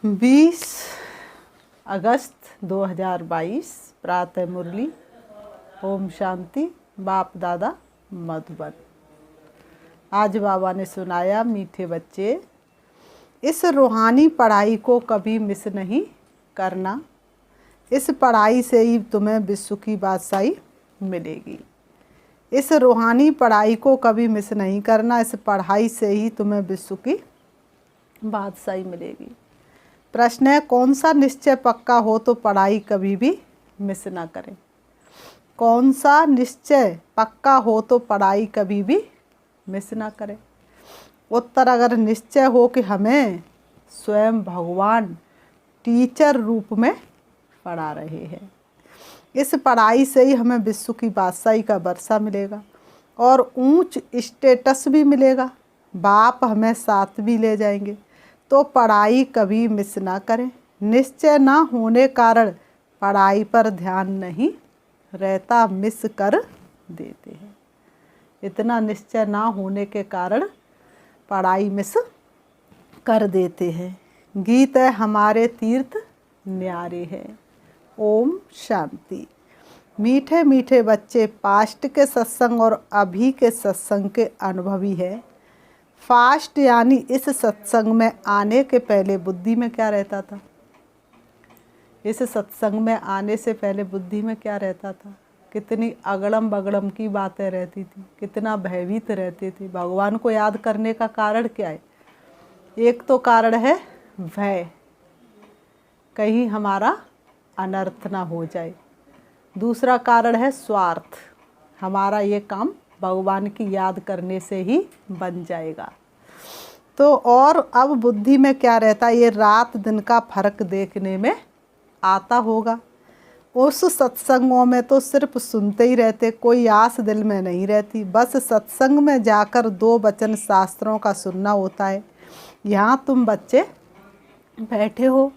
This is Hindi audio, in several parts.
20 अगस्त 2022 प्रातः मुरली। ओम शांति। बाप दादा मधुबन। आज बाबा ने सुनाया, मीठे बच्चे, इस रूहानी पढ़ाई को कभी मिस नहीं करना। इस पढ़ाई से ही तुम्हें विश्व की बादशाही मिलेगी। इस रूहानी पढ़ाई को कभी मिस नहीं करना। इस पढ़ाई से ही तुम्हें विश्व की बादशाही मिलेगी। प्रश्न है, कौन सा निश्चय पक्का हो तो पढ़ाई कभी भी मिस ना करें। कौन सा निश्चय पक्का हो तो पढ़ाई कभी भी मिस ना करें। उत्तर, अगर निश्चय हो कि हमें स्वयं भगवान टीचर रूप में पढ़ा रहे हैं, इस पढ़ाई से ही हमें विश्व की बादशाही का वर्षा मिलेगा और ऊंच स्टेटस भी मिलेगा। बाप हमें साथ भी ले जाएंगे, तो पढ़ाई कभी मिस ना करें। निश्चय ना होने कारण पढ़ाई पर ध्यान नहीं रहता, मिस कर देते हैं। इतना निश्चय ना होने के कारण पढ़ाई मिस कर देते हैं। गीत है, हमारे तीर्थ न्यारे हैं। ओम शांति। मीठे मीठे बच्चे, पास्ट के सत्संग और अभी के सत्संग के अनुभवी है। फास्ट यानी इस सत्संग में आने के पहले बुद्धि में क्या रहता था। इस सत्संग में आने से पहले बुद्धि में क्या रहता था। कितनी अगड़म बगड़म की बातें रहती थी, कितना भयभीत रहते थे। भगवान को याद करने का कारण क्या है। एक तो कारण है भय, कहीं हमारा अनर्थ ना हो जाए। दूसरा कारण है स्वार्थ, हमारा ये काम भगवान की याद करने से ही बन जाएगा। तो और अब बुद्धि में क्या रहता है, ये रात दिन का फर्क देखने में आता होगा। उस सत्संगों में तो सिर्फ सुनते ही रहते, कोई आस दिल में नहीं रहती। बस सत्संग में जाकर 2 वचन शास्त्रों का सुनना होता है। यहाँ तुम बच्चे बैठे हो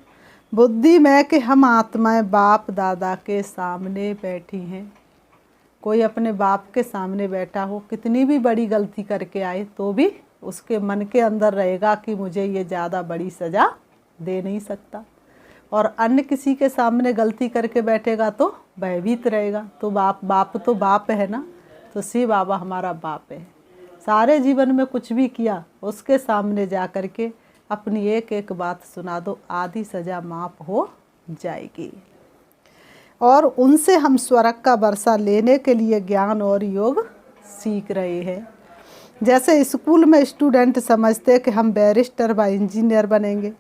बुद्धि में कि हम आत्माएं बाप दादा के सामने बैठी हैं। कोई अपने बाप के सामने बैठा हो, कितनी भी बड़ी गलती करके आए तो भी उसके मन के अंदर रहेगा कि मुझे ये ज़्यादा बड़ी सज़ा दे नहीं सकता। और अन्य किसी के सामने गलती करके बैठेगा तो भयभीत रहेगा। तो बाप तो बाप है ना, तो शिव बाबा हमारा बाप है। सारे जीवन में कुछ भी किया, उसके सामने जा कर के अपनी एक एक बात सुना दो, आधी सज़ा माफ़ हो जाएगी। और उनसे हम स्वर्ग का वर्षा लेने के लिए ज्ञान और योग सीख रहे हैं। जैसे स्कूल में स्टूडेंट समझते कि हम बैरिस्टर व इंजीनियर बनेंगे,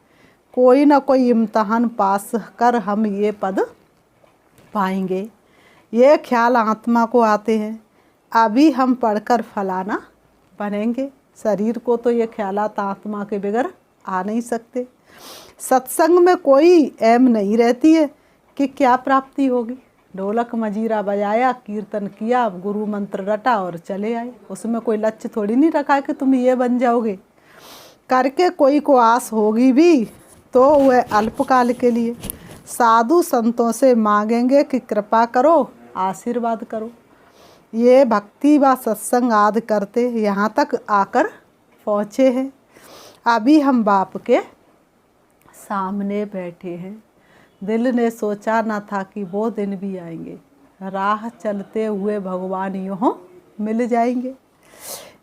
कोई ना कोई इम्तहान पास कर हम ये पद पाएंगे। ये ख्याल आत्मा को आते हैं, अभी हम पढ़कर फलाना बनेंगे। शरीर को तो ये ख्यालात आत्मा के बगैर आ नहीं सकते। सत्संग में कोई एम नहीं रहती है कि क्या प्राप्ति होगी। ढोलक मजीरा बजाया, कीर्तन किया, गुरु मंत्र रटा और चले आए। उसमें कोई लक्ष्य थोड़ी नहीं रखा है कि तुम ये बन जाओगे। करके कोई को आस होगी भी तो वह अल्पकाल के लिए। साधु संतों से मांगेंगे कि कृपा करो, आशीर्वाद करो। ये भक्ति व सत्संग आदि करते यहाँ तक आकर पहुँचे हैं। अभी हम बाप के सामने बैठे हैं। दिल ने सोचा ना था कि वो दिन भी आएंगे। राह चलते हुए भगवान यूँ मिल जाएंगे।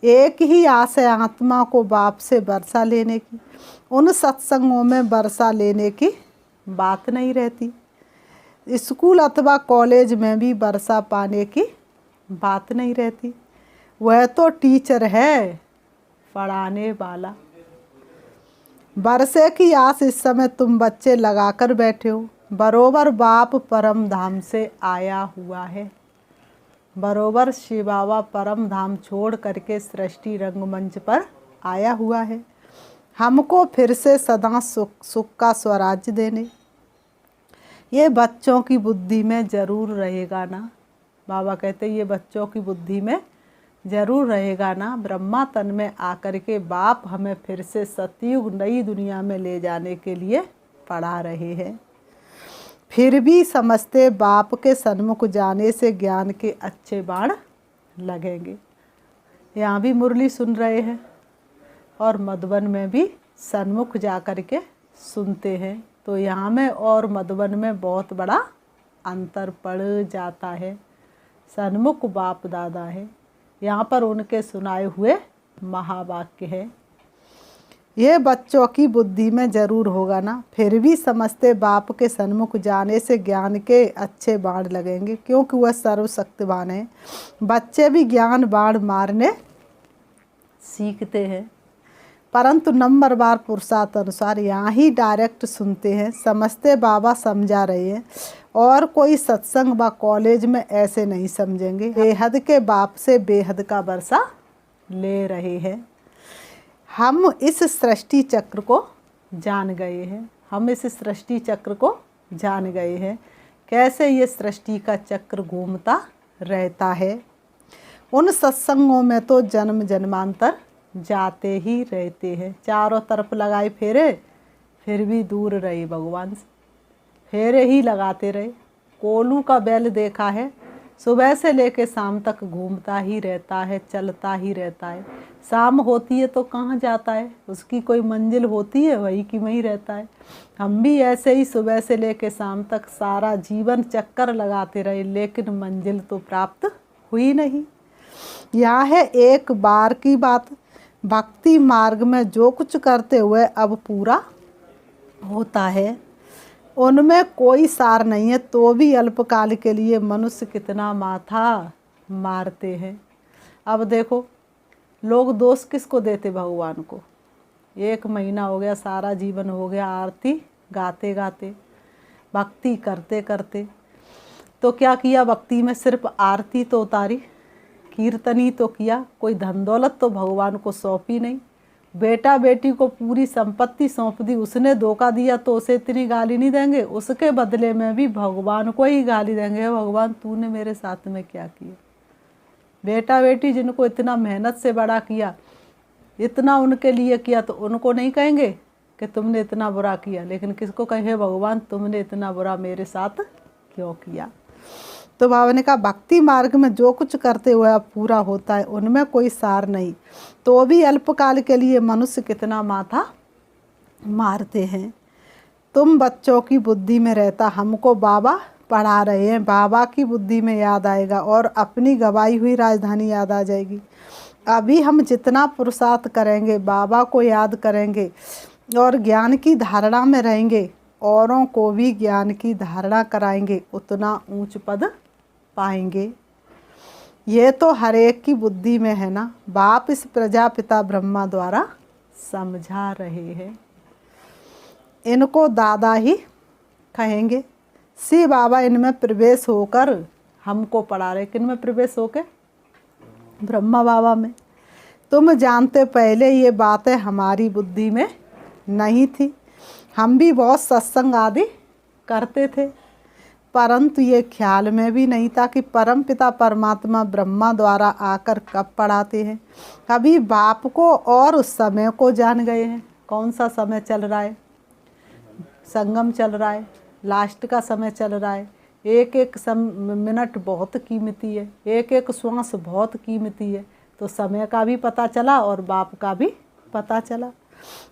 एक ही आस है आत्मा को बाप से वर्षा लेने की। उन सत्संगों में वर्षा लेने की बात नहीं रहती। स्कूल अथवा कॉलेज में भी वर्षा पाने की बात नहीं रहती। वह तो टीचर है, पढ़ाने वाला। वर्षे की आस इस समय तुम बच्चे लगाकर बैठे हो। बरोबर बाप परम धाम से आया हुआ है। बरोबर शिव बाबा परम धाम छोड़ करके सृष्टि रंगमंच पर आया हुआ है, हमको फिर से सदा सुख का स्वराज्य देने। ये बच्चों की बुद्धि में ज़रूर रहेगा ना। बाबा कहते ये बच्चों की बुद्धि में ज़रूर रहेगा ना। ब्रह्मा तन में आकर के बाप हमें फिर से सतयुग नई दुनिया में ले जाने के लिए पढ़ा रहे हैं। फिर भी समझते बाप के सन्मुख जाने से ज्ञान के अच्छे बाण लगेंगे। यहाँ भी मुरली सुन रहे हैं और मधुबन में भी सन्मुख जा कर के सुनते हैं तो यहाँ में और मधुबन में बहुत बड़ा अंतर पड़ जाता है। सन्मुख बाप दादा है, यहाँ पर उनके सुनाए हुए महावाक्य है। ये बच्चों की बुद्धि में जरूर होगा ना, फिर भी समझते बाप के सन्मुख जाने से ज्ञान के अच्छे बाण लगेंगे, क्योंकि वह सर्वशक्तिवान है। बच्चे भी ज्ञान बाण मारने सीखते हैं, परंतु नंबरवार पुरुषार्थ अनुसार यहाँ ही डायरेक्ट सुनते हैं, समझते बाबा समझा रहे हैं, और कोई सत्संग व कॉलेज में ऐसे नहीं समझेंगे। बेहद के बाप से बेहद का वर्षा ले रहे हैं। हम इस सृष्टि चक्र को जान गए हैं, हम इस सृष्टि चक्र को जान गए हैं, कैसे ये सृष्टि का चक्र घूमता रहता है। उन सत्संगों में तो जन्म जन्मांतर जाते ही रहते हैं, चारों तरफ लगाए फेरे, फिर भी दूर रहे भगवान से, फेरे ही लगाते रहे। कोलू का बैल देखा है, सुबह से लेके शाम तक घूमता ही रहता है, चलता ही रहता है। शाम होती है तो कहाँ जाता है, उसकी कोई मंजिल होती है, वही की वहीं रहता है। हम भी ऐसे ही सुबह से लेके शाम तक सारा जीवन चक्कर लगाते रहे, लेकिन मंजिल तो प्राप्त हुई नहीं। यह है एक बार की बात, भक्ति मार्ग में जो कुछ करते हुए अब पूरा होता है, उनमें कोई सार नहीं है, तो भी अल्पकाल के लिए मनुष्य कितना माथा मारते हैं। अब देखो, लोग दोष किसको देते, भगवान को। 1 महीना हो गया, सारा जीवन हो गया आरती गाते गाते, भक्ति करते करते, तो क्या किया, भक्ति में सिर्फ आरती तो उतारी, कीर्तनी तो किया, कोई धन दौलत तो भगवान को सौंपी नहीं। बेटा बेटी को पूरी संपत्ति सौंप दी, उसने धोखा दिया तो उसे इतनी गाली नहीं देंगे, उसके बदले में भी भगवान को ही गाली देंगे, भगवान तूने मेरे साथ में क्या किया। बेटा बेटी जिनको इतना मेहनत से बड़ा किया, इतना उनके लिए किया, तो उनको नहीं कहेंगे कि तुमने इतना बुरा किया, लेकिन किसको कहें, भगवान तुमने इतना बुरा मेरे साथ क्यों किया। तो बाबा ने कहा भक्ति मार्ग में जो कुछ करते हुए अब पूरा होता है, उनमें कोई सार नहीं, तो भी अल्पकाल के लिए मनुष्य कितना माथा मारते हैं। तुम बच्चों की बुद्धि में रहता हमको बाबा पढ़ा रहे हैं, बाबा की बुद्धि में याद आएगा और अपनी गवाई हुई राजधानी याद आ जाएगी। अभी हम जितना पुरुषार्थ करेंगे, बाबा को याद करेंगे और ज्ञान की धारणा में रहेंगे, औरों को भी ज्ञान की धारणा कराएंगे, उतना ऊंच पद पाएंगे। ये तो हर एक की बुद्धि में है ना, बाप इस प्रजापिता ब्रह्मा द्वारा समझा रहे हैं। इनको दादा ही कहेंगे, सी बाबा इनमें प्रवेश होकर हमको पढ़ा रहे। किन में प्रवेश होकर? ब्रह्मा बाबा में। तुम जानते पहले ये बातें हमारी बुद्धि में नहीं थी, हम भी बहुत सत्संग आदि करते थे, परंतु ये ख्याल में भी नहीं था कि परम पिता परमात्मा ब्रह्मा द्वारा आकर कब पढ़ाते हैं। कभी बाप को और उस समय को जान गए हैं। कौन सा समय चल रहा है? संगम चल रहा है, लास्ट का समय चल रहा है। एक एक मिनट बहुत कीमती है, एक एक श्वास बहुत कीमती है। तो समय का भी पता चला और बाप का भी पता चला।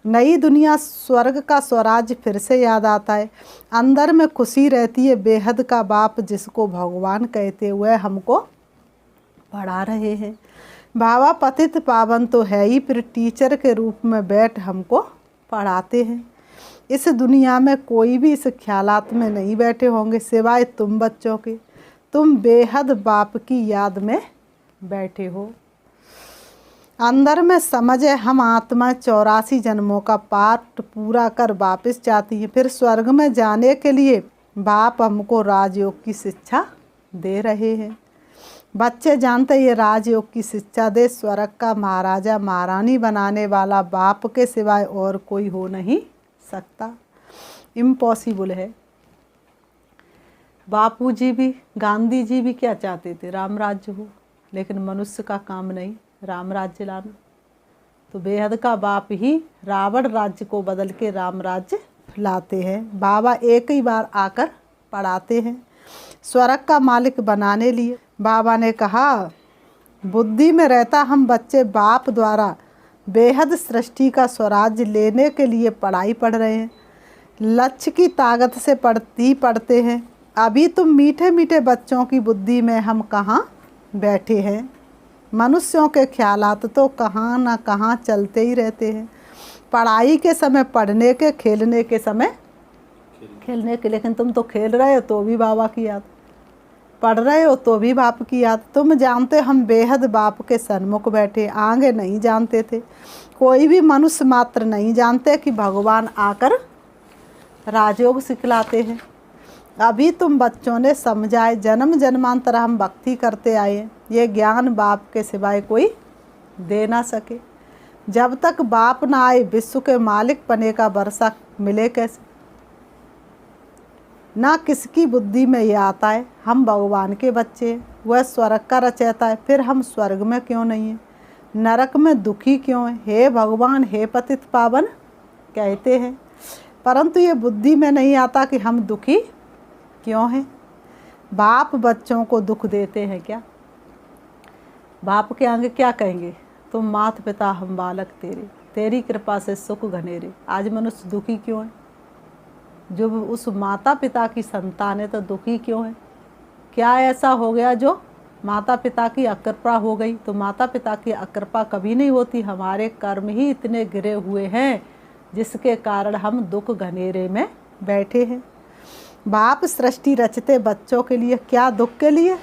नई दुनिया स्वर्ग का स्वराज्य फिर से याद आता है, अंदर में खुशी रहती है। बेहद का बाप जिसको भगवान कहते हुए हमको पढ़ा रहे हैं। बाबा पतित पावन तो है ही, फिर टीचर के रूप में बैठ हमको पढ़ाते हैं। इस दुनिया में कोई भी इस ख्यालात में नहीं बैठे होंगे सिवाय तुम बच्चों के। तुम बेहद बाप की याद में बैठे हो। अंदर में समझ है, हम आत्मा 84 जन्मों का पाठ पूरा कर वापस जाती है। फिर स्वर्ग में जाने के लिए बाप हमको राजयोग की शिक्षा दे रहे हैं। बच्चे जानते ये राजयोग की शिक्षा दे स्वर्ग का महाराजा महारानी बनाने वाला बाप के सिवाय और कोई हो नहीं सकता, इम्पॉसिबल है। बापूजी भी, गांधी जी भी क्या चाहते थे? राम राज्य हो, लेकिन मनुष्य का काम नहीं राम राज्य लाना। तो बेहद का बाप ही रावण राज्य को बदल के राम राज्य लाते हैं। बाबा एक ही बार आकर पढ़ाते हैं, स्वर्ग का मालिक बनाने लिए। बाबा ने कहा बुद्धि में रहता हम बच्चे बाप द्वारा बेहद सृष्टि का स्वराज्य लेने के लिए पढ़ाई पढ़ रहे हैं। लक्ष्य की ताकत से पढ़ते हैं। अभी तुम मीठे मीठे बच्चों की बुद्धि में हम कहाँ बैठे हैं। मनुष्यों के ख्यालात तो कहाँ ना कहाँ चलते ही रहते हैं। पढ़ाई के समय पढ़ने के, खेलने के समय खेलने के। लेकिन तुम तो खेल रहे हो तो भी बाबा की याद, पढ़ रहे हो तो भी बाप की याद। तुम जानते हम बेहद बाप के सन्मुख बैठे, आगे नहीं जानते थे। कोई भी मनुष्य मात्र नहीं जानते कि भगवान आकर राजयोग सिखलाते हैं। अभी तुम बच्चों ने समझाए, जन्म जन्मांतर हम भक्ति करते आए, ये ज्ञान बाप के सिवाय कोई दे ना सके। जब तक बाप ना आए विश्व के मालिक पने का भरोसा मिले कैसे। ना किसकी बुद्धि में ये आता है हम भगवान के बच्चे हैं, वह स्वर्ग का रचयिता है, फिर हम स्वर्ग में क्यों नहीं हैं, नरक में दुखी क्यों हैं। हे भगवान, हे पतित पावन कहते हैं, परंतु ये बुद्धि में नहीं आता कि हम दुखी क्यों हैं। बाप बच्चों को दुख देते हैं क्या। बाप के आगे क्या कहेंगे, तुम मात पिता हम बालक तेरे, तेरी कृपा से सुख घनेरे। आज मनुष्य दुखी क्यों है, जो उस माता पिता की संतान है तो दुखी क्यों है। क्या ऐसा हो गया जो माता पिता की अकृपा हो गई। तो माता पिता की अकृपा कभी नहीं होती, हमारे कर्म ही इतने गिरे हुए हैं जिसके कारण हम दुख घनेरे में बैठे हैं। बाप सृष्टि रचते बच्चों के लिए, क्या दुख के लिए।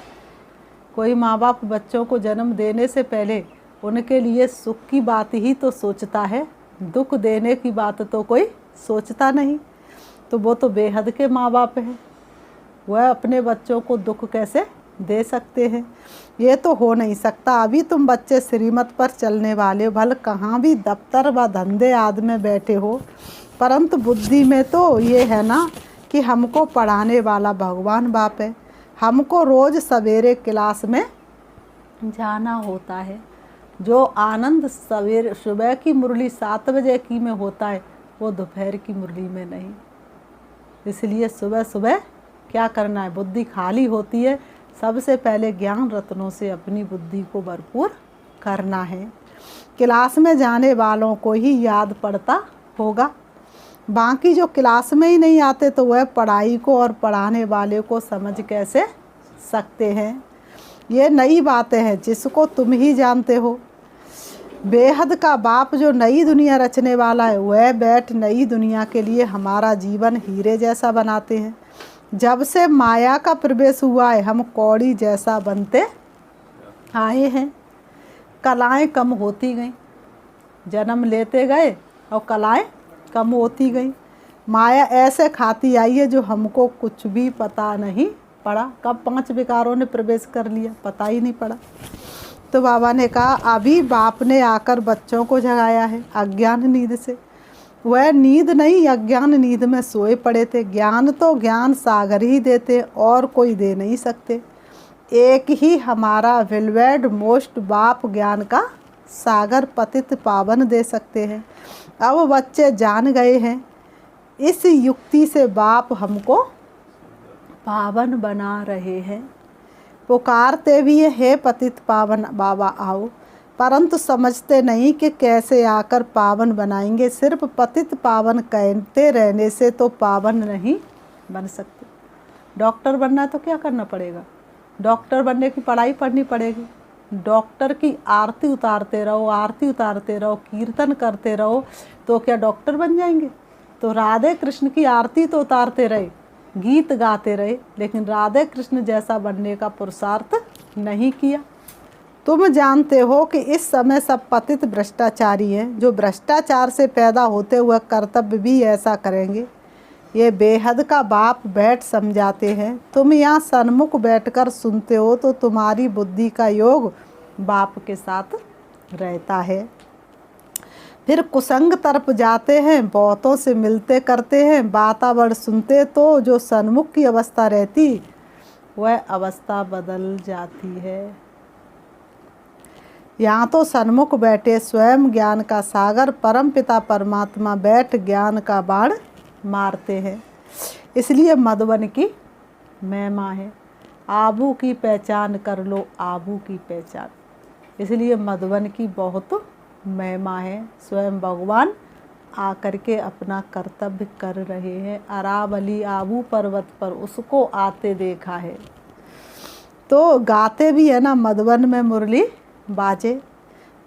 कोई माँ बाप बच्चों को जन्म देने से पहले उनके लिए सुख की बात ही तो सोचता है, दुख देने की बात तो कोई सोचता नहीं। तो वो तो बेहद के माँ बाप हैं, वह अपने बच्चों को दुख कैसे दे सकते हैं। ये तो हो नहीं सकता। अभी तुम बच्चे श्रीमत पर चलने वाले हो, भले कहाँ भी दफ्तर व धंधे आदि में बैठे हो, परंतु बुद्धि में तो ये है ना कि हमको पढ़ाने वाला भगवान बाप है। हमको रोज़ सवेरे क्लास में जाना होता है। जो आनंद सवेरे सुबह की मुरली 7 बजे की में होता है वो दोपहर की मुरली में नहीं। इसलिए सुबह सुबह क्या करना है, बुद्धि खाली होती है, सबसे पहले ज्ञान रत्नों से अपनी बुद्धि को भरपूर करना है। क्लास में जाने वालों को ही याद पड़ता होगा, बाकी जो क्लास में ही नहीं आते तो वह पढ़ाई को और पढ़ाने वाले को समझ कैसे सकते हैं। ये नई बातें हैं जिसको तुम ही जानते हो। बेहद का बाप जो नई दुनिया रचने वाला है, वह बैठ नई दुनिया के लिए हमारा जीवन हीरे जैसा बनाते हैं। जब से माया का प्रवेश हुआ है हम कौड़ी जैसा बनते आए हैं। कलाएं कम होती गईं, जन्म लेते गए और कलाएं कम होती गई। माया ऐसे खाती आई है जो हमको कुछ भी पता नहीं पड़ा। कब 5 विकारों ने प्रवेश कर लिया पता ही नहीं पड़ा। तो बाबा ने कहा अभी बाप ने आकर बच्चों को जगाया है अज्ञान नींद से। वह नींद नहीं, अज्ञान नींद में सोए पड़े थे। ज्ञान तो ज्ञान सागर ही देते और कोई दे नहीं सकते। एक ही हमारा वेलवेड मोस्ट बाप ज्ञान का सागर पतित पावन दे सकते हैं। अब बच्चे जान गए हैं, इस युक्ति से बाप हमको पावन बना रहे हैं। पुकारते भी है पतित पावन बाबा आओ, परंतु समझते नहीं कि कैसे आकर पावन बनाएंगे। सिर्फ पतित पावन कहते रहने से तो पावन नहीं बन सकते। डॉक्टर बनना है तो क्या करना पड़ेगा, डॉक्टर बनने की पढ़ाई पढ़नी पड़ेगी। डॉक्टर की आरती उतारते रहो, आरती उतारते रहो, कीर्तन करते रहो तो क्या डॉक्टर बन जाएंगे। तो राधे कृष्ण की आरती तो उतारते रहे, गीत गाते रहे, लेकिन राधे कृष्ण जैसा बनने का पुरुषार्थ नहीं किया। तुम जानते हो कि इस समय सब पतित भ्रष्टाचारी हैं, जो भ्रष्टाचार से पैदा होते हुए कर्तव्य भी ऐसा करेंगे। ये बेहद का बाप बैठ समझाते हैं। तुम यहाँ सन्मुख बैठकर सुनते हो तो तुम्हारी बुद्धि का योग बाप के साथ रहता है। फिर कुसंग तरफ जाते हैं, बहुतों से मिलते करते हैं, वातावरण सुनते तो जो सन्मुख की अवस्था रहती वह अवस्था बदल जाती है। यहाँ तो सन्मुख बैठे स्वयं ज्ञान का सागर परमपिता परमात्मा बैठ ज्ञान का बाण मारते हैं। इसलिए मधुबन की महिमा है। आबू की पहचान कर लो, आबू की पहचान। इसलिए मधुबन की बहुत महिमा है। स्वयं भगवान आकर के अपना कर्तव्य कर रहे हैं। अरावली आबू पर्वत पर उसको आते देखा है। तो गाते भी है ना मधुबन में मुरली बाजे।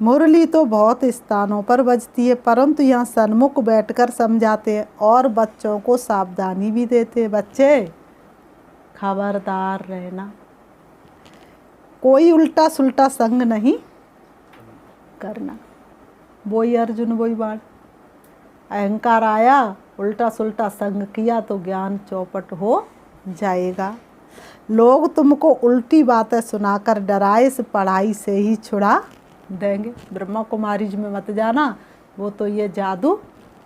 मुरली तो बहुत स्थानों पर बजती है, परंतु यहाँ सन्मुख बैठकर समझाते हैं और बच्चों को सावधानी भी देते हैं। बच्चे खबरदार रहना, कोई उल्टा सुल्टा संग नहीं करना। वही अर्जुन वही बाण। अहंकार आया, उल्टा सुल्टा संग किया तो ज्ञान चौपट हो जाएगा। लोग तुमको उल्टी बातें सुनाकर डराए इस पढ़ाई से ही छुड़ा देंगे। ब्रह्मा कुमारी जी में मत जाना, वो तो ये जादू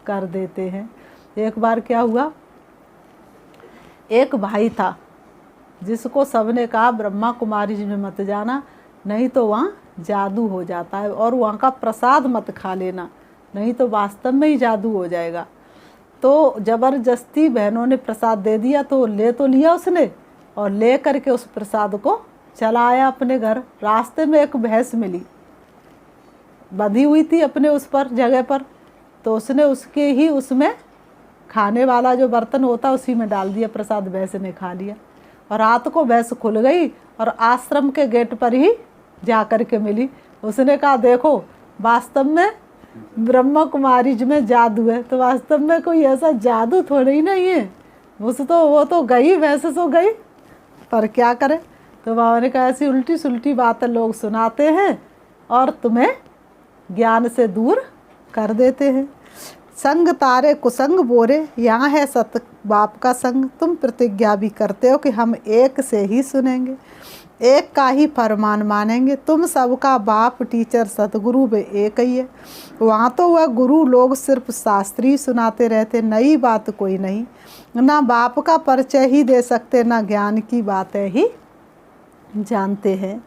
कर देते हैं। एक बार क्या हुआ, एक भाई था जिसको सबने कहा ब्रह्मा कुमारी जी में मत जाना, नहीं तो वहाँ जादू हो जाता है, और वहाँ का प्रसाद मत खा लेना, नहीं तो वास्तव में ही जादू हो जाएगा। तो ज़बरदस्ती बहनों ने प्रसाद दे दिया, तो ले तो लिया उसने, और ले करके उस प्रसाद को चला आया अपने घर। रास्ते में एक भैंस मिली, बंधी हुई थी अपने उस पर जगह पर, तो उसने उसके ही उसमें खाने वाला जो बर्तन होता उसी में डाल दिया प्रसाद, भैंस ने खा लिया। और रात को भैंस खुल गई और आश्रम के गेट पर ही जा कर के मिली। उसने कहा देखो वास्तव में ब्रह्मा कुमारी जी में जादू है। तो वास्तव में कोई ऐसा जादू थोड़ा ही नहीं है, वो तो गई, भैंस तो गई, पर क्या करे। तो बाबा ने कहा ऐसी उल्टी सुल्टी बातें लोग सुनाते हैं और तुम्हें ज्ञान से दूर कर देते हैं। संग तारे कुसंग बोरे, यहाँ है सत बाप का संग। तुम प्रतिज्ञा भी करते हो कि हम एक से ही सुनेंगे, एक का ही फरमान मानेंगे। तुम सबका बाप टीचर सतगुरु भी एक ही है। वहाँ तो वह गुरु लोग सिर्फ शास्त्री सुनाते रहते, नई बात कोई नहीं। ना बाप का परिचय ही दे सकते, ना ज्ञान की बातें ही जानते हैं।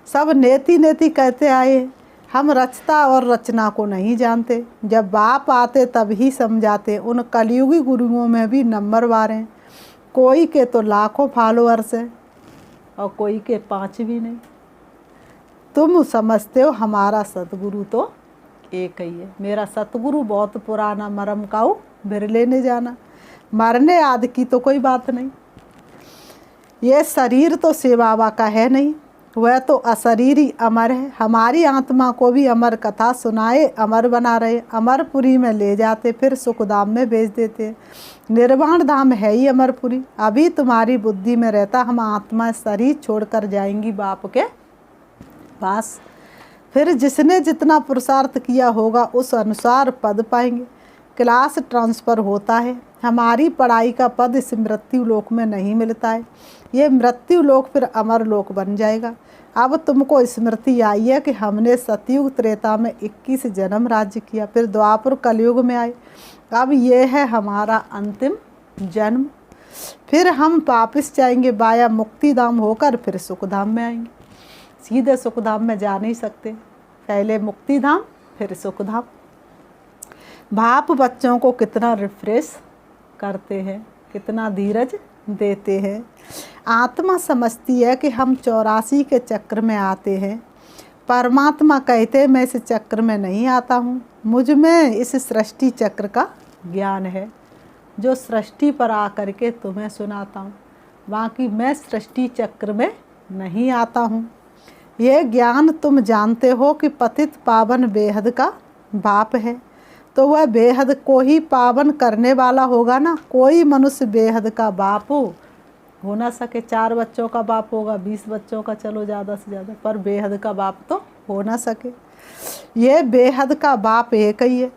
सब नेति नेति कहते आए, हम रचता और रचना को नहीं जानते। जब बाप आते तब ही समझाते। उन कलयुगी गुरुओं में भी नंबरवार हैं, कोई के तो लाखों फॉलोअर्स हैं और कोई के 5 भी नहीं। तुम समझते हो हमारा सतगुरु तो एक ही है। मेरा सतगुरु बहुत पुराना, मरम काऊ बिरले ने जाना, मरने आदि की तो कोई बात नहीं। ये शरीर तो शिव बाबा का है नहीं, वह तो अशरीरी अमर है। हमारी आत्मा को भी अमर कथा सुनाए अमर बना रहे। अमरपुरी में ले जाते, फिर सुखधाम में भेज देते। निर्वाण धाम है ही अमरपुरी। अभी तुम्हारी बुद्धि में रहता हम आत्मा शरीर छोड़कर जाएंगी बाप के पास। फिर जिसने जितना पुरुषार्थ किया होगा उस अनुसार पद पाएंगे। क्लास ट्रांसफ़र होता है। हमारी पढ़ाई का पद इस मृत्यु लोक में नहीं मिलता है, ये मृत्यु लोक फिर अमर लोक बन जाएगा। अब तुमको स्मृति आई है कि हमने सतयुग त्रेता में 21 जन्म राज्य किया, फिर द्वापर कलयुग में आए। अब ये है हमारा अंतिम जन्म, फिर हम वापिस जाएंगे बाया मुक्तिधाम होकर, फिर सुखधाम में आएंगे। सीधे सुखधाम में जा नहीं सकते, पहले मुक्तिधाम फिर सुखधाम। बाप बच्चों को कितना रिफ्रेश करते हैं, कितना धीरज देते हैं। आत्मा समझती है कि हम 84 के चक्र में आते हैं। परमात्मा कहते मैं इस चक्र में नहीं आता हूँ, मुझ में इस सृष्टि चक्र का ज्ञान है जो सृष्टि पर आकर के तुम्हें सुनाता हूँ। बाकी मैं सृष्टि चक्र में नहीं आता हूँ। ये ज्ञान तुम जानते हो कि पतित पावन बेहद का बाप है, तो वह बेहद को ही पावन करने वाला होगा ना। कोई मनुष्य बेहद का बाप हो ना सके। 4 बच्चों का बाप होगा, 20 बच्चों का, चलो ज़्यादा से ज़्यादा, पर बेहद का बाप तो हो ना सके। ये बेहद का बाप एक ही है।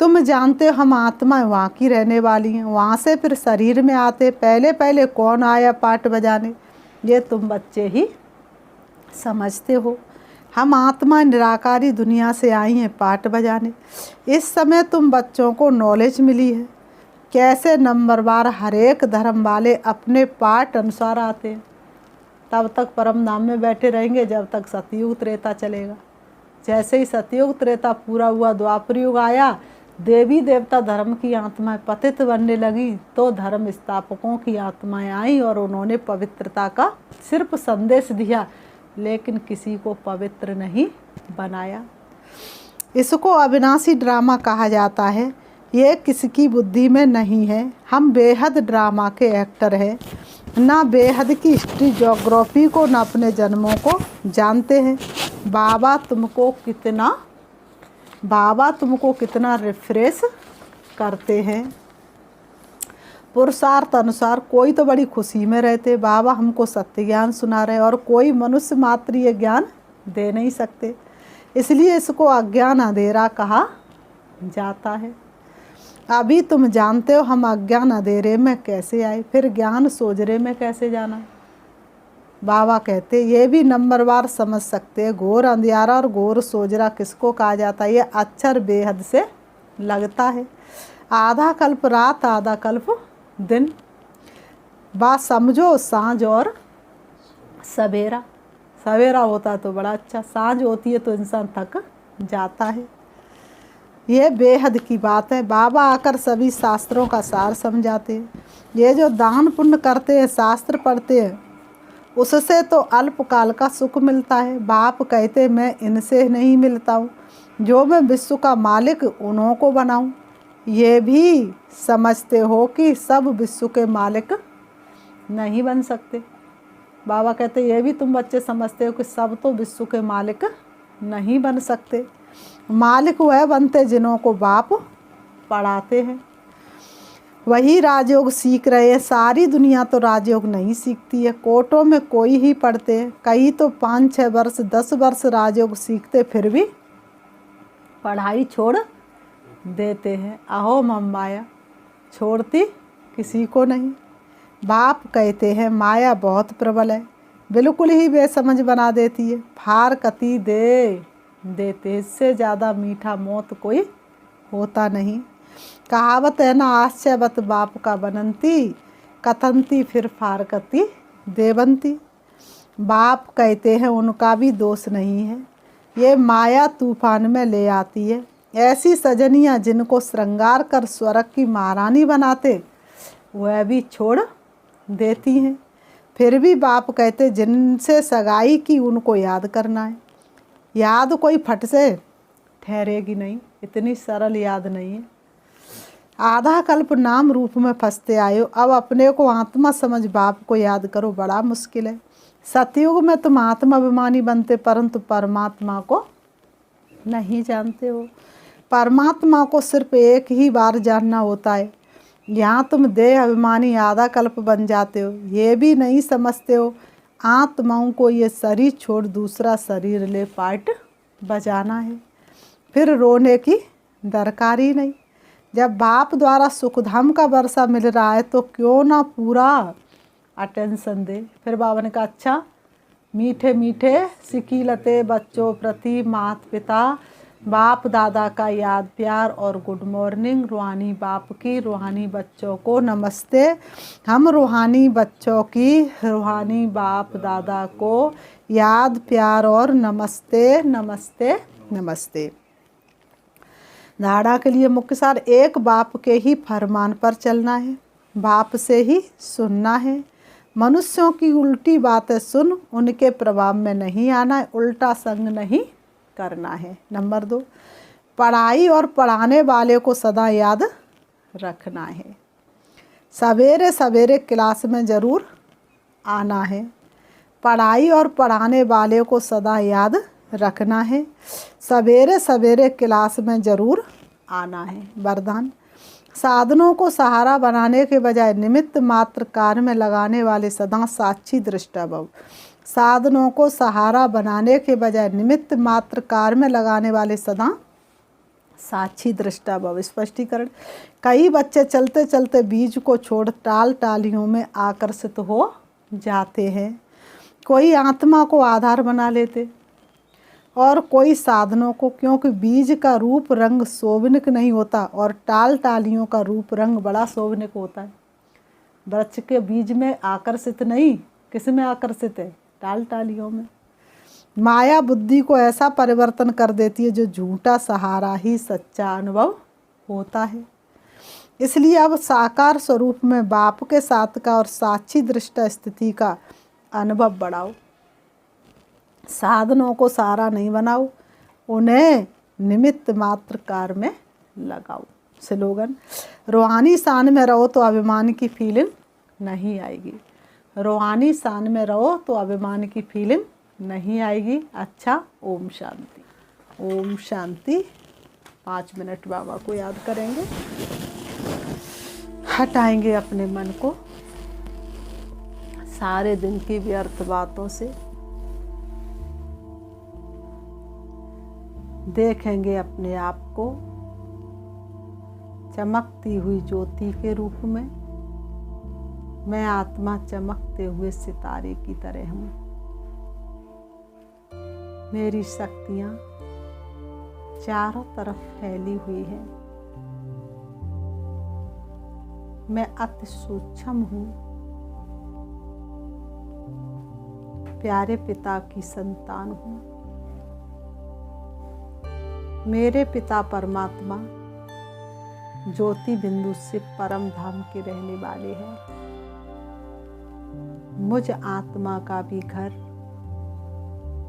तुम जानते हो हम आत्मा वहाँ की रहने वाली हैं, वहाँ से फिर शरीर में आते। पहले पहले कौन आया पाठ बजाने, ये तुम बच्चे ही समझते हो। हम आत्मा निराकारी दुनिया से आई हैं पाठ बजाने। इस समय तुम बच्चों को नॉलेज मिली है कैसे नंबरवार हर एक धर्म वाले अपने पाठ अनुसार आते हैं। तब तक परम धाम में बैठे रहेंगे जब तक सतयुग त्रेता चलेगा। जैसे ही सतयुग त्रेता पूरा हुआ, द्वापर युग आया, देवी देवता धर्म की आत्माएं पतित बनने लगी, तो धर्म स्थापकों की आत्माएं आई और उन्होंने पवित्रता का सिर्फ संदेश दिया, लेकिन किसी को पवित्र नहीं बनाया। इसको अविनाशी ड्रामा कहा जाता है। ये किसकी बुद्धि में नहीं है। हम बेहद ड्रामा के एक्टर हैं, ना बेहद की हिस्ट्री ज्योग्राफी को, ना अपने जन्मों को जानते हैं। बाबा तुमको कितना रिफ्रेश करते हैं। पुरुषार्थ अनुसार कोई तो बड़ी खुशी में रहते, बाबा हमको सत्य ज्ञान सुना रहे, और कोई मनुष्य मात्र ये ज्ञान दे नहीं सकते, इसलिए इसको अज्ञान अंधेरा कहा जाता है। अभी तुम जानते हो हम अज्ञान अंधेरे में कैसे आए, फिर ज्ञान सोजरे में कैसे जाना। बाबा कहते ये भी नंबरवार समझ सकते हैं, घोर अंधियारा और घोर सोजरा किसको कहा जाता है। ये अक्षर बेहद से लगता है। आधा कल्प रात, आधा कल्प दिन। बात समझो, सांझ और सवेरा। सवेरा होता है तो बड़ा अच्छा, सांझ होती है तो इंसान थक जाता है। ये बेहद की बात है। बाबा आकर सभी शास्त्रों का सार समझाते हैं। ये जो दान पुण्य करते हैं, शास्त्र पढ़ते हैं, उससे तो अल्पकाल का सुख मिलता है। बाप कहते मैं इनसे नहीं मिलता हूँ, जो मैं विश्व का मालिक उन्हों को बनाऊँ। ये भी समझते हो कि सब विश्व के मालिक नहीं बन सकते। बाबा कहते ये भी तुम बच्चे समझते हो कि सब तो विश्व के मालिक नहीं बन सकते। मालिक वह बनते जिन्हों को बाप पढ़ाते हैं, वही राजयोग सीख रहे हैं। सारी दुनिया तो राजयोग नहीं सीखती है, कोटों में कोई ही पढ़ते हैं। कई तो 5-6 वर्ष 10 वर्ष राजयोग सीखते, फिर भी पढ़ाई छोड़ देते हैं। अहो मम्माया छोड़ती किसी को नहीं। बाप कहते हैं माया बहुत प्रबल है, बिल्कुल ही बेसमझ बना देती है। फार कती देते, इससे ज़्यादा मीठा मौत कोई होता नहीं। कहावत है ना, आश्चर्यवत बाप का बनंती, कथनती फिर फारकती देवंती। बाप कहते हैं उनका भी दोष नहीं है, ये माया तूफान में ले आती है। ऐसी सजनियाँ जिनको श्रृंगार कर स्वर्ग की महारानी बनाते, वह भी छोड़ देती हैं। फिर भी बाप कहते जिनसे सगाई की उनको याद करना है। याद कोई फट से ठहरेगी नहीं, इतनी सरल याद नहीं है। आधा कल्प नाम रूप में फंसते आए हो, अब अपने को आत्मा समझ बाप को याद करो, बड़ा मुश्किल है। सतयुग में तुम आत्माभिमानी बनते, परंतु परमात्मा को नहीं जानते हो। परमात्मा को सिर्फ एक ही बार जानना होता है। यहाँ तुम देह अभिमानी आधा कल्प बन जाते हो, ये भी नहीं समझते हो आत्माओं को ये शरीर छोड़ दूसरा शरीर ले पार्ट बजाना है, फिर रोने की दरकार ही नहीं। जब बाप द्वारा सुखधाम का वर्षा मिल रहा है तो क्यों ना पूरा अटेंशन दे। फिर बाबा ने कहा अच्छा, मीठे मीठे सिकीलते बच्चों प्रति माता पिता बाप दादा का याद प्यार और गुड मॉर्निंग। रूहानी बाप की रूहानी बच्चों को नमस्ते। हम रूहानी बच्चों की रूहानी बाप दादा को याद प्यार और नमस्ते नमस्ते नमस्ते। धारणा के लिए मुख्य सार, एक बाप के ही फरमान पर चलना है, बाप से ही सुनना है। मनुष्यों की उल्टी बातें सुन उनके प्रभाव में नहीं आना है, उल्टा संग नहीं करना है। नंबर 2, पढ़ाई और पढ़ाने वाले को सदा याद रखना है। सवेरे सवेरे क्लास में ज़रूर आना है। पढ़ाई और पढ़ाने वाले को सदा याद रखना है। सवेरे सवेरे क्लास में ज़रूर आना है। वरदान, साधनों को सहारा बनाने के बजाय निमित्त मात्र कार्य में लगाने वाले सदा साक्षी दृष्टा भव। साधनों को सहारा बनाने के बजाय निमित्त मात्र कार्य में लगाने वाले सदा साक्षी दृष्टा भव। स्पष्टीकरण, कई बच्चे चलते चलते बीज को छोड़ टाल टालियों में आकर्षित हो जाते हैं। कोई आत्मा को आधार बना लेते और कोई साधनों को, क्योंकि बीज का रूप रंग शोभनिक नहीं होता और टाल टालियों का रूप रंग बड़ा शोभनिक होता है। वृक्ष के बीज में आकर्षित नहीं, किस में आकर्षित है? टाल टालियों में। माया बुद्धि को ऐसा परिवर्तन कर देती है जो झूठा सहारा ही सच्चा अनुभव होता है। इसलिए अब साकार स्वरूप में बाप के साथ का और साक्षी दृष्टा स्थिति का अनुभव बढ़ाओ। साधनों को सहारा नहीं बनाओ, उन्हें निमित्त मात्र कार्य में लगाओ। स्लोगन, रूहानी शान में रहो तो अभिमान की फीलिंग नहीं आएगी। रूहानी शान में रहो तो अभिमान की फीलिंग नहीं आएगी। अच्छा, ओम शांति। ओम शांति। 5 मिनट बाबा को याद करेंगे, हटाएंगे अपने मन को सारे दिन की व्यर्थ बातों से, देखेंगे अपने आप को चमकती हुई ज्योति के रूप में। मैं आत्मा चमकते हुए सितारे की तरह हूँ। मेरी शक्तियाँ चारों तरफ फैली हुई हैं। मैं अति सूक्ष्म हूँ। प्यारे पिता की संतान हूँ। मेरे पिता परमात्मा ज्योति बिंदु से परम धाम के रहने वाले हैं। मुझ आत्मा का भी घर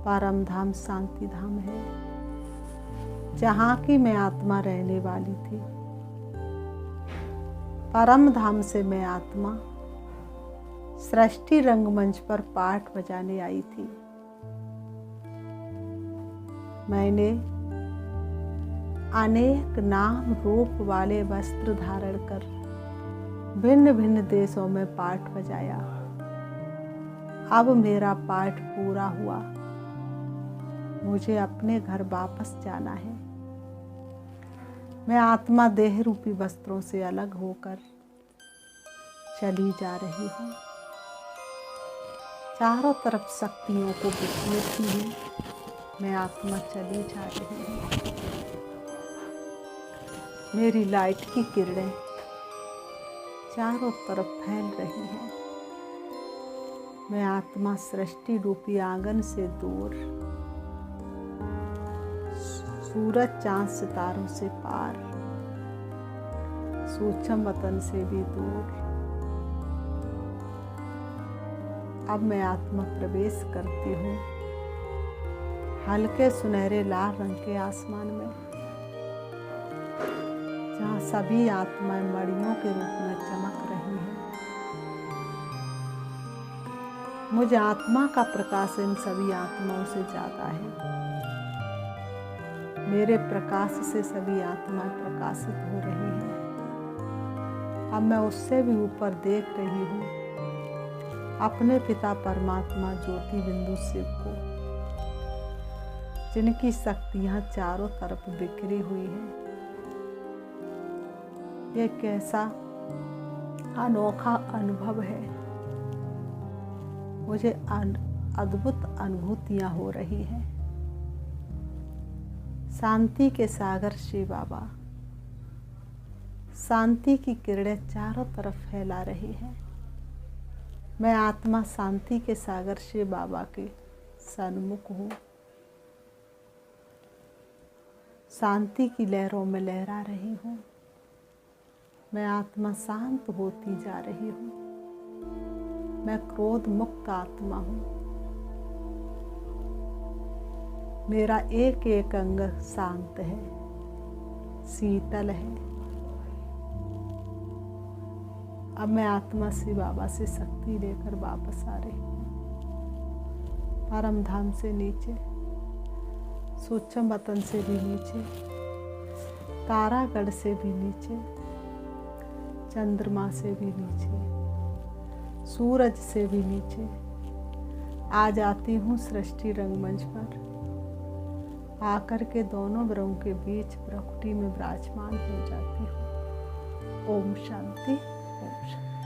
परम धाम शांति धाम है, जहाँ की मैं आत्मा रहने वाली थी। परम धाम से मैं आत्मा सृष्टि रंगमंच पर पाठ बजाने आई थी। मैंने अनेक नाम रूप वाले वस्त्र धारण कर भिन्न भिन्न देशों में पाठ बजाया। अब मेरा पाठ पूरा हुआ। मुझे अपने घर वापस जाना है। मैं आत्मा देह रूपी वस्त्रों से अलग होकर चली जा रही हूँ। चारों तरफ शक्तियों को बिखेरती हूँ। मैं आत्मा चली जा रही हूँ। मेरी लाइट की किरणें चारों तरफ फैल रही हैं। मैं आत्मा सृष्टि रूपी आंगन से दूर, सूरज चांद सितारों से पार, सूक्ष्म वतन से भी दूर, अब मैं आत्मा प्रवेश करती हूँ हल्के सुनहरे लाल रंग के आसमान में, जहाँ सभी आत्माएं मणियों के रूप में चमक रही हैं। मुझ आत्मा का प्रकाश इन सभी आत्माओं से ज़्यादा है। मेरे प्रकाश से सभी आत्माएं प्रकाशित हो रही हैं। अब मैं उससे भी ऊपर देख रही हूँ अपने पिता परमात्मा ज्योति बिंदु शिव को, जिनकी शक्तियाँ चारों तरफ बिखरी हुई हैं। ये कैसा अनोखा अनुभव है। मुझे अद्भुत अनुभूतियाँ हो रही हैं। शांति के सागर शिव बाबा शांति की किरणें चारों तरफ फैला रही हैं। मैं आत्मा शांति के सागर शिव बाबा के सन्मुख हूँ। शांति की लहरों में लहरा रही हूँ। मैं आत्मा शांत होती जा रही हूँ। मैं क्रोध मुक्त आत्मा हूँ। मेरा एक एक अंग शांत है, शीतल है। अब मैं आत्मा शिव बाबा से शक्ति लेकर वापस आ रही हूँ। परम धाम से नीचे, सूक्ष्म वतन से भी नीचे, तारागढ़ से भी नीचे, चंद्रमा से भी नीचे, सूरज से भी नीचे आ जाती हूँ सृष्टि रंगमंच पर। आकर के दोनों ग्रहों के बीच प्रकृति में विराजमान हो जाती हूँ। ओम शांति। ओम शांति।